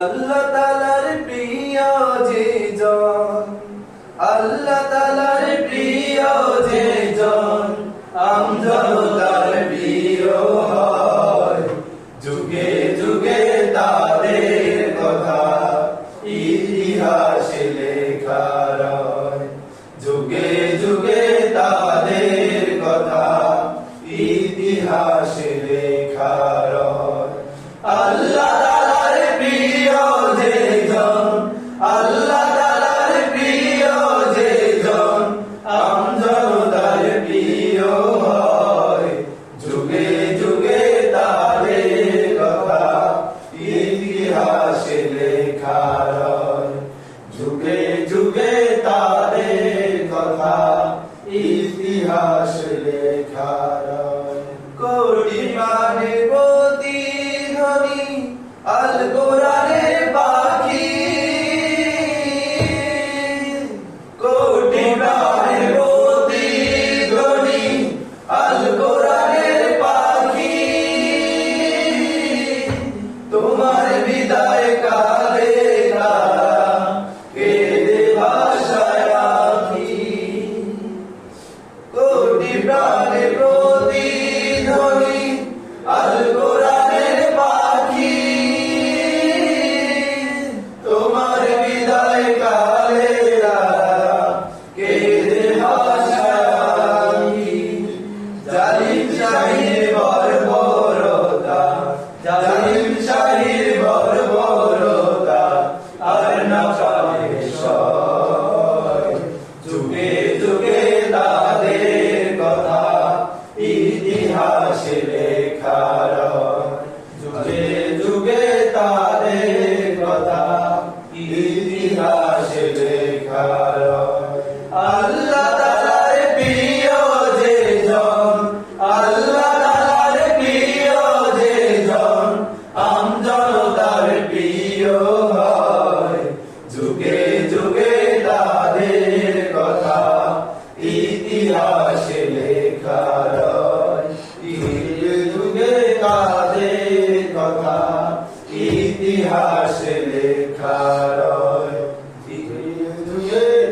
আল্লাহ তাআলার প্রিয় যে জন, আল্লাহ তাআলার প্রিয় যে জন, আমজনতার প্রিয় হয়। যুগে যুগে তাদের কথা ইতিহাসে লেখা রয়। যুগে যুগে তাদের কথা ইতিহাসে লেখা রয়। আল্লাহ তাআলার প্রিয় যে জন, আল্লাহ তাআলার প্রিয় যে জন, আমজনতার প্রিয় হয়। যুগে যুগে তাদের কথা ইতিহাসে লেখা রয়। যুগে যুগে তাদের কথা ইতিহাসে লেখা রয়। কোটি প্রাণের প্রতিধ্বনি আল কোরআনের পাখি, কোটি প্রাণের প্রতিধ্বনি আল কোরআনের পাখি। তোমার বিদায় কালে তারা কেঁদে ভাষায় আঁখি। কোটি প্রাণের প্রতিধ্বনি আল কোরআনের পাখি। তোমার বিদায় কালে তারা কেঁদে ভাষায় আঁখি। জালিম শাহীর বর্বরতা, জালিম শাহীর বর্বরতা আর না পাবে সয়। যুগে যুগে তাদের কথা ইতিহাসে লেখা রয়। যুগে যুগে তাদের কথা ইতিহাসে লেখা রয়। আল্লাহ তাআলার প্রিয় যে জন, আল্লাহ তাআলার প্রিয় যে জন, আমজনতার প্রিয় হয়। যুগে যুগে তাদের কথা ইতিহাসে লেখা রয়। যুগে যুগে তাদের কথা ইতিহাসে লেখা রয়।